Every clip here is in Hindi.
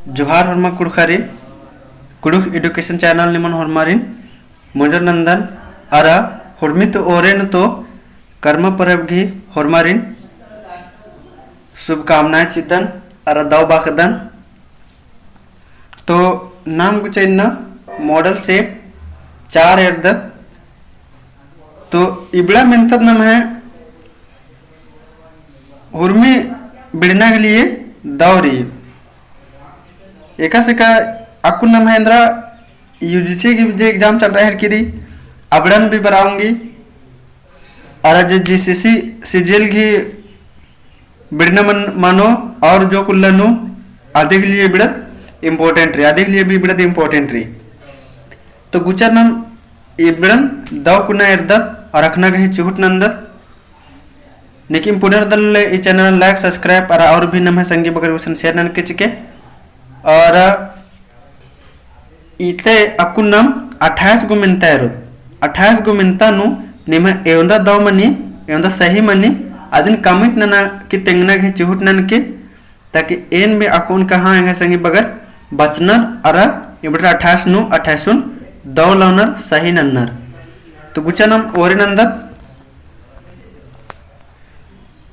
जोहार हरमा कुड़खारिन कुड़ुक एडुकेशन चैनल निमन हरमारिन मोजर नंदन अरा हरमित ओरेन तो कर्म परब घी हरमारिन शुभकामनाएं चितन अरा दाव बाकदन तो नाम गुचैन मॉडल से 4 एर्दत तो इबड़ा मेंतद नम है हुर्मी बिड़ना के लिए दौरी एका से का अकुन महेंद्र यूजीसी की जो एग्जाम चल रहा है कि अबड़न भी बनाऊंगी और जो जीसीसी सीजीएल की बिड़ना मानो और जो कुल्लनु आधे के लिए बिड़त इम्पोर्टेंट रही आधे के लिए भी बिड़त इम्पोर्टेंट रही तो गुचर नम इबड़न दव कुना एर्दत और रखना गही चिहुट नंदत लेकिन पुनर्दल इस चैनल लाइक सब्सक्राइब और भी नम है संगी बकर उसन शेयर नन के चिके और इते अकुन नम 28 गो मिनता है 28 गो मिनता नु निम एवंदा दव मनी एवंदा सही मनी अदिन कमेंट नना कि तेंगना के चिहुट नन के ताकि एन में अकुन कहाँ आएंगे संगी बगर बचनर और इबड़ा 28 नु 28 दव लवनर सही नन्नर तो गुचा नम ओरे नंदत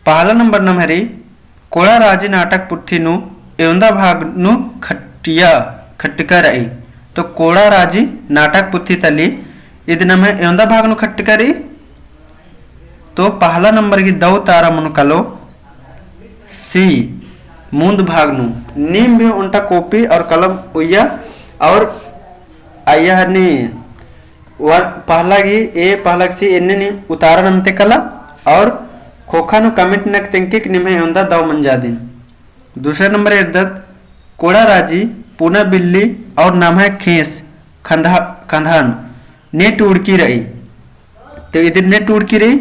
पहला नंबर नम हरी कोड़ा राजी नाटक पुथी नु एवंदा भाग नु खट्टिया खट्टिका रही तो कोड़ा राजी नाटक पुथी तली इधर नम है एवंदा भाग नु खट्टिका रही तो पहला नंबर की दव तारा मन कलो सी मूंद भाग नु नीम भी उनटा कॉपी और कलम उया और आया हनी वर पहला की ए पहला सी एन्ने नी उतारन अंते कला और खोखा नु कमेंट नक तेंकिक निमे एवंदा दव मंजादिन दूसरा नंबर एर्दत कोड़ा राजी पुना बिल्ली और नाम है खेस खंधान ने टूड़की रही तो इधर ने टूड़की रही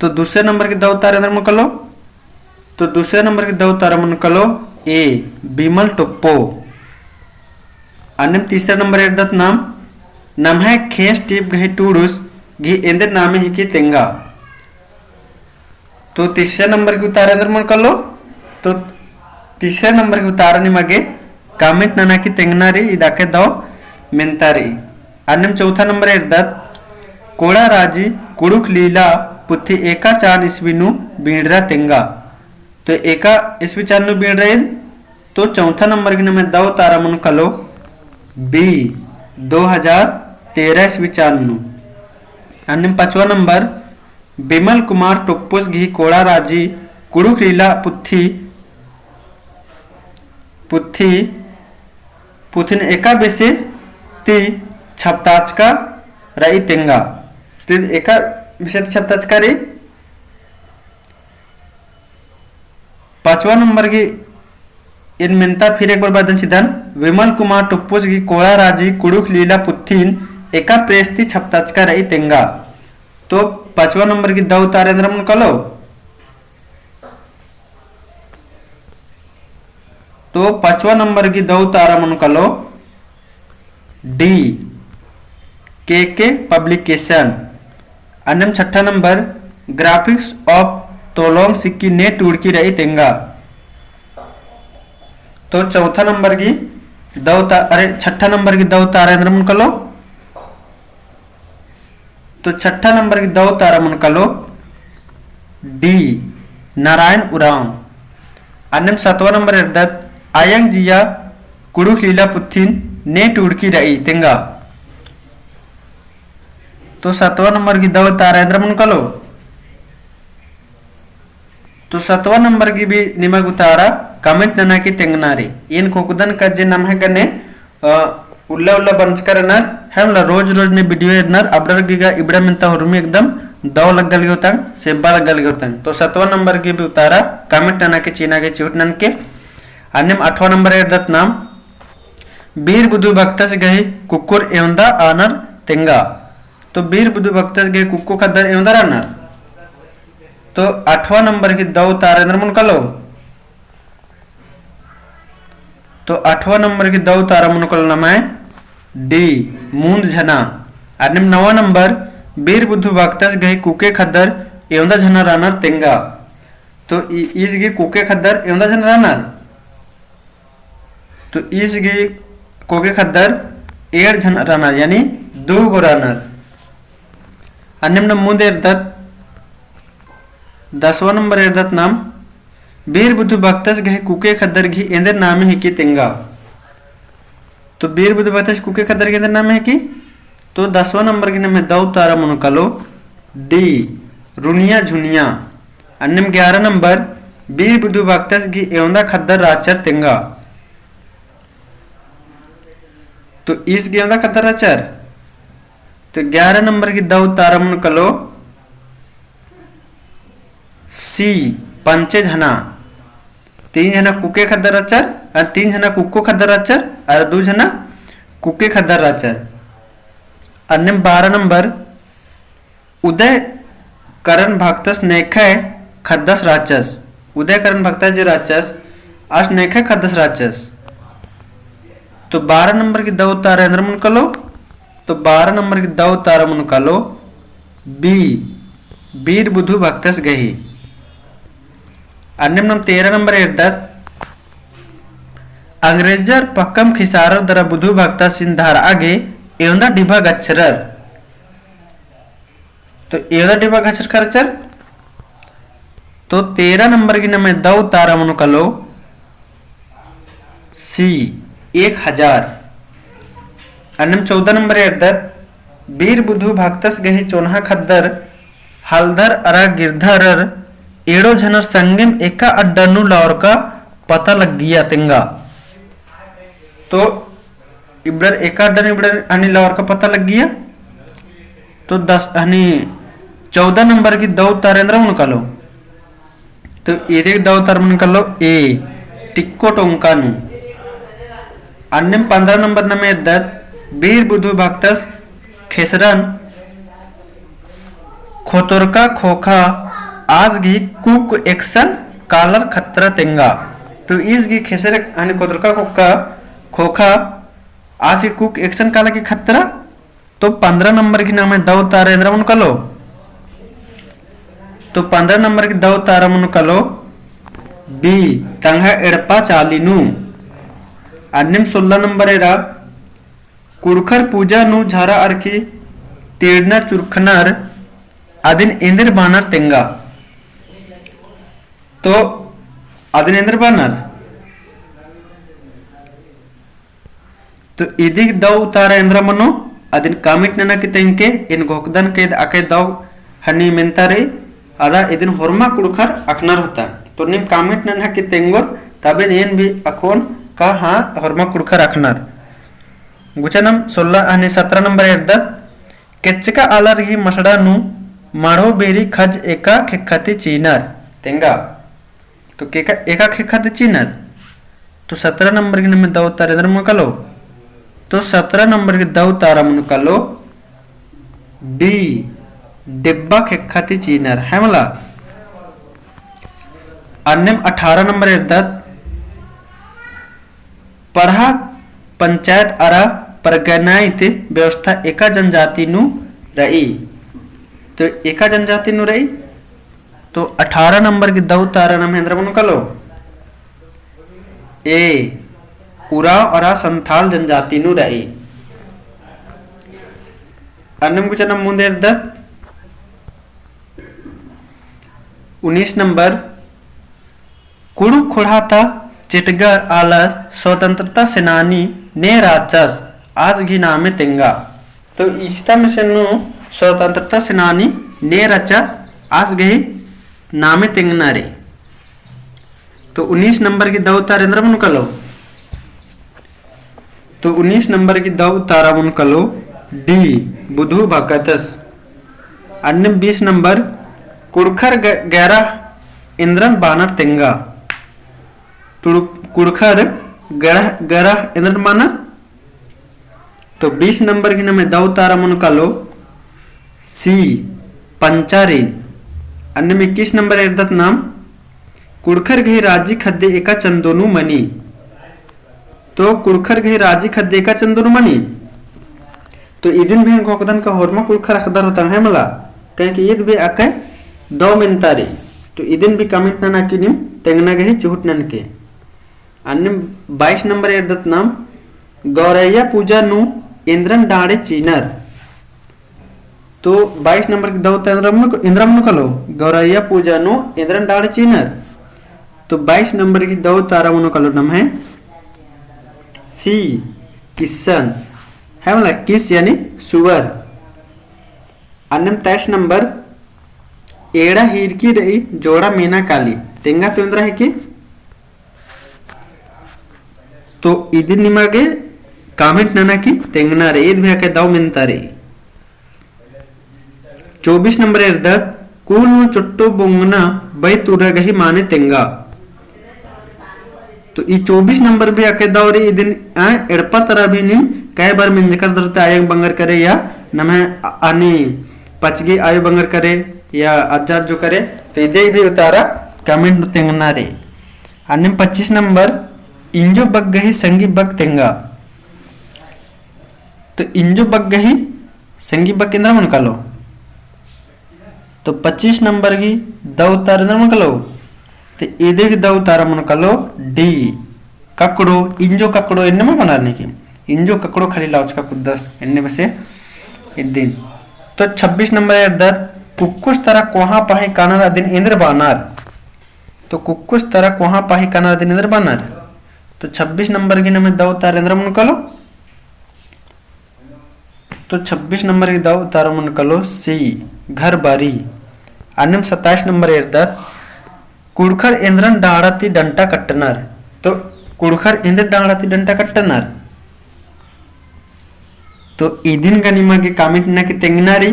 तो दूसरे नंबर के दव तारे अंदर मुकलो तो दूसरे नंबर के दव तारा मन कलो ए बिमल टोप्पो अन्य तीसरा नंबर एर्दत नाम है खेस टीप गही टूडुस घी इंदर नामे ही की तेंगा तो तीसरे नंबर के उतारे अंदर मन कलो तो तीसरे नंबर के उतारने मगे कमेंट नना की तेंगनारी इदाके दो मिंतारी अन्यम चौथा नंबर एर्दत कोड़ा राजी कुड़ुक लीला पुथी एका चान इसविनु बीणरा तेंगा तो एका इसवी चानु बीण रहे तो चौथा नंबर के नंबर दो तारा मन कलो बी 2013 इसवी चानु अन्यम पांचवा नंबर बिमल कुमार टोप्पोस घी कोड़ा राजी कुड़ुक लीला पुथिन एका बेसे ती छपताचका रई तेंगा तो एका बेसे छपताचका रई पांचवा नंबर की इन मिनता फिर एक बार बादन सिद्धन विमल कुमार टोप्पोस की कोड़ा राजी कुड़ुक लीला पुथिन एका प्रेस्ती छपताचका रई तेंगा तो पांचवा नंबर की दव तारेंद्र मन कलो तो पांचवा नंबर की दव तारा मन कलो डी के पब्लिकेशन अन्यम छठा नंबर ग्राफिक्स ऑफ तोलोंग सिक्की ने टूड़की रही तेंगा तो चौथा नंबर की छठा नंबर की दव तारेंद्र मन कलो तो छठा नंबर की दव तारा मन कलो डी नारायण उरांव अन्यम सातवां नंबर एर्दत आयंग जिया कुड़ुक लीला पुथिन ने टूड़की रही तेंगा तो सातवां नंबर की दव तारेंद्र मन कलो तो सातवां नंबर की भी निमग उतारा कमेंट नना की तेंगनारी इन कोकुदन का जे नाम है गने उल्ला उल्ला बंचकर नर हम रोज रोज ने वीडियो नर अपडर गिगा इबड़ा मिनता हुरमी एकदम दव लग गल होता सेब्बा लग गल होता तो सातवां नंबर की भी उतारा कमेंट नना के चीना के चिहुट नन के अन्यम आठवां नंबर एर्दत नाम बीर बुधु भक्तस गही कुकुर एवंदा आनर तेंगा तो बीर बुधु भक्तस गही कुक्कु खदर एवंदा आनर तो आठवां नंबर की दव तारेंद्र मन कलो तो आठवां नंबर की दव तारा मन कलो नाम है डी मूंद झना अन्यम नवा नंबर बीर बुद्धू भक्तस गही कुके खदर एवंदा झना रानर तेंगा तो इस गे कुके खदर एवंदा झना रानर तो इसगी कोके खद्दर 8 जन रनर यानी 2 गो रनर। अन्य ಮುಂದೆ ಇರ್ತದ 10वा नंबर ಇರ್ತದ नाम बीर बुद्धू भक्तस गहे कुके खद्दर घी एंदर नाम है कि तेंगा। तो बीर बुद्धू भक्तस कुके खद्दर के एंदर नाम है कि तो 10वां नंबर के नाम है दौ तारा मुनकलो डी रुनिया झुनिया। अन्य 11 नंबर बीर बुद्धू भक्तस घी एवंदा खद्दर राचर तेंगा। तो इस गेंदा खद्दर राचर तो 11 नंबर की दौ तारा मुनकलो सी पंचे झना 3 जना कुके खद्दर राचर और 3 जना कुक्को खद्दर राचर और 2 जना कुके खद्दर राचर। अन्य 12 नंबर उदय करण भक्तस नेखय खद्दस राचस। उदय करण भक्तस जी राचस आज नेखय खद्दस राचस। तो 12 नंबर की दौ तारा अंदर मुनकलो तो 12 नंबर की दौ तारा मुनकलो बी बीर बुद्धू भक्तस गही। अन्य 13 नंबर इर्दत अंग्रेजर पक्कम खिसारर दरा बुद्धू भक्ता सिंधार आगे एवंदा डिभा गच्छरर। तो एवंदा डिभा गच्छर खर्चर तो 13 नंबर की नमे दौ तारा मुनकलो सी 1000। अन्य 14 नंबर इर्दत बीर बुद्धू भक्तस गही चोन्हा खद्दर हलधर अरा गिरधरर एड़ो झनर संगम एका अड्डनु लावर का पता लग गया तेंगा। तो इब्डर एका अड्डन इब्डर अनि लावर का पता लग गया। तो 14 नंबर की दौ तारेंद्र मुनकलो तो ये दौ तार मुनकलो ए टिक्को टोंकानु। अन्य 15 नंबर नमे इर्दत बीर बुद्धू भक्तस खेसरन खोतरका खोखा आज घी कुक एक्शन कालर खतरा तेंगा। तो इस घी खेसर आणि खोतरका खोखा आज की कुक एक्शन काला की खतरा। तो 15 नंबर की नाम है दौ तारा इंद्र मुनकलो तो 15 नंबर की दौ तारा मुनकलो बी तंगा एड़पा चालीनु। अन्य 16 नंबर एरा कुड़खर पूजा नु झारा अर्की तीर्णर चुरखनर आदिन इंद्र बानर तेंगा। तो आदिन इंद्र बानर तो इदी दौ तारा इंद्र मनो आदिन कामिट नना की तेंके इन गोकदन के आके दौ हनी मेंतारे आदा इदिन होरमा कुड़खर अखनर होता। तो निम कामिट नना की तेंगोर तबे एन भी अकोन का हाँ होरमा कुड़खर अखनर। गुचनम 17 नंबर इर्दत केच्चका आलर ही मसड़ा नु माढ़ो बेरी खज एका खेखती चीनर तेंगा। तो केका एका खेखती चीनर तो 17 नंबर की नंबर दौ तारा इंद्र मुनकलो तो 17 नंबर की दौ तारा मुनकलो डी डिब्बा खेखती चीनर है मला। अन्य 18 नंबर इर्दत पढ़ा पंचायत अरा परगनाइत व्यवस्था एका जनजाति नु रही। तो एका जनजाति नु रही तो 18 नंबर की दौ तारा नाम है मुनकलो ए उराव अरा संथाल जनजाति नु रही। अन्य कुछ नम मुंदे इर्दत 19 नंबर कुड़ू खोड़ाता चिटगर आलस स्वतंत्रता सेनानी ने राचस आज घी नामे तेंगा। तो इस्ता में से नु स्वतंत्रता सेनानी ने रचा आज गही नामे तेंगना रे। तो 19 नंबर की दौ तारा इंद्र मुनकलो तो 19 नंबर की दौ तारा मुनकलो डी बुद्धू भक्तस। अन्य 20 नंबर कुड़खर गैरा इंद्रन बानर तेंगा। कुड़खर गैरा इंद्रन बानर। तो 20 नंबर की नाम दौ तारा मुनकलो सी पंचारीन। अन्य 21 नंबर इर्दत नाम कुड़खर घे राजी खद्दे एका चंदोनु मनी। तो कुड़खर घे राजी खद्दे एका चंदोनु मनी तो इदिन भी गोकदन का होरमा कुड़खर अखदर होता है मला कहीं कि ईद भी आके दो मिनतारी। तो इदिन भी कमिट नना की निम तेंगना गही चुहुट नन के। अन्य 22 नंबर एरदत नाम गौरैया पूजा नु इंद्रन डाड़े चीनर। तो 22 नंबर की दौत इंद्रम नु कलो गौरैया पूजा नु इंद्रन डाड़े चीनर। तो 22 नंबर की दौत तारा मनु कलो नाम है सी किसन है वाला किस यानी सुअर। अन्य 23 नंबर एड़ा हीर की रही जोड़ा मीना काली तेंगा तो इंद्रा है कि तो इधर निमागे कामेंट नना की तेंगना रे इध भी आके दाव मिनता रे। 24 नंबर एर्दत कूल नु चुट्टो बोंगना बै तुरा गही माने तेंगा। तो ई 24 नंबर भी आके दाव रे इदिन एड़पा तरह भी निम कई बार मिंजकर दरते आयंग बंगर करे या नमे आनी पचगी आयु बंगर करे या अज्जाद जो करे तो इधे भी उतारा कमेंट तेंगना रे। अन्य 25 नंबर इंजो बग गही संगी बग तेंगा। तो इंजो बग गही संगी बग केंद्र मन कालो तो 25 नंबर की दव तार मन कालो तो इधे की दव तारा मन कालो डी ककड़ो इंजो ककड़ो इन्ने में बनाने की इंजो ककड़ो खाली लाउच का कुछ इन्ने में से दिन। तो 26 नंबर एर्दत कुकुस तरह कोहा पाही कानर अदिन इंद्र बानर। तो कुकुस तरह कोहा पाही कानर अदिन इंद्र बानर। तो 26 नंबर की नमे दव तार इंद्र मन कलो तो 26 नंबर की दव तार मन कलो सी घर बारी। अन्य 27 नंबर एर्दत कुड़खर इंद्रन डाड़ती डंटा कट्टनर। तो कुड़खर इंद्र डाड़ती डंटा कट्टनर। तो इदिन का निमा के कामिट ना की तेंगनारी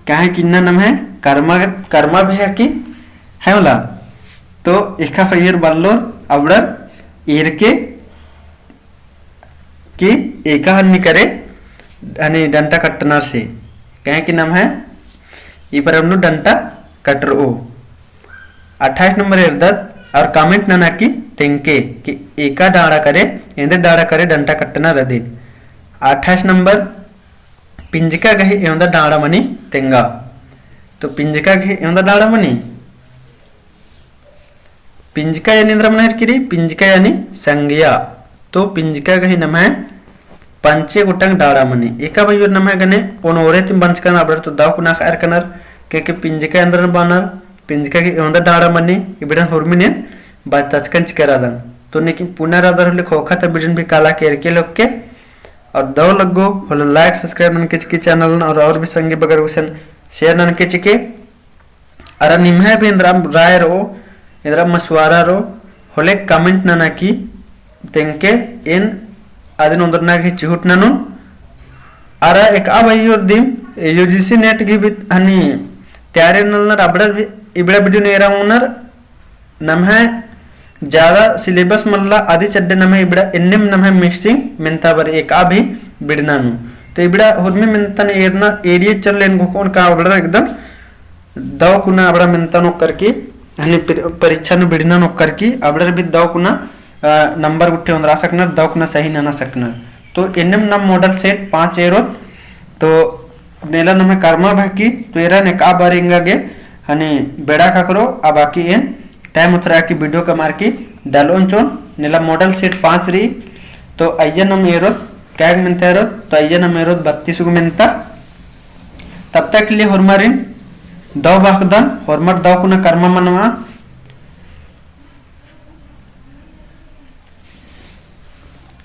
कहे किन्ना नाम है कर्मा कर्मा भी है कि है वाला। तो एका फयर बल्लोर अबड़र इरके कि एका हन्नी करे अनि डंटा कट्टनर से कहे कि नाम है ई पर हमनु डंटा कटरो। 28 नंबर एर्दत और कमेंट ना की तेंके कि एका डाड़ा करे इंद्र डाड़ा करे डंटा कट्टनर अदिन। 28 नंबर पिंजका गही एवं डाड़ा मनी तेंगा। तो पिंजका गही एवं डाड़ा मनी पिंजका यानी इंद्र मन किरी पिंजका यानी संज्ञा। तो पिंजका गही नम है पंचे गुटंग डाड़ा मनी एका भैया नम है गने ओन ओरे तिम बंच करना अबड़ तो दाव कुना खैर कनर के पिंजका अंदर बानर पिंजका के एवं डाड़ा मनी इबड़न हुरमिने बस तचकंच करादन। तो ने कि पुनरादर होले खोखा त बिजन भी काला केर के लोग के और दो लगो होले लाइक सब्सक्राइब नन के चिकी चैनल और भी संगे बगर हुसन शेयर नन के चिके अर निम्हे भी इंद्रा राय रो इंद्रा मसवारा रो होले कमेंट नना की तेंके इन आदिन उंदरना के चिहुट ननु अर एक अबयोर दिम यूजीसी नेट की भी हनी त्यारे नलनर अबड़ भी इबड़ा वीडियो नेरा उनर नम्हे ज्यादा सिलेबस मल्ला आदि चड्डे नम्हे इबड़ा इन्निम नम्हे मिक्सिंग मिनता बर एक भी बिड़नानु। तो इबड़ा हुरमी मिनतन एरना एरिया चल लेन को कौन का अबड़ा एकदम दव कुना अबड़ा मिनतन करके हनी परीक्षा नु बिड़ना नो करके अबड़ा भी दव कुना नंबर गुट्ठे उनरा सकनर दव कुना सही ना सकनर। तो इन्निम नम मॉडल सेट 5 एरो तो नेला नम्हे कर्मा भाकी तो एरा ने का बारेंगा गे हनी बेड़ा का करो अब बाकी इन टाइम उतरा की वीडियो का मार की डालोन चोन नीला मॉडल सेट 5 रही। तो अय्या नम एरो कैग मिनता एरो तो अय्या नम एरो 32 को मिनता तब तक के लिए होरमारिन दव बाखदन होरमर दव कुना कर्मा मनवा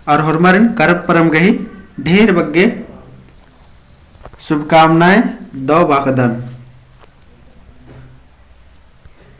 और होरमारिन करप परम गही ढेर बग्गे शुभकामनाएं दव बाखदन।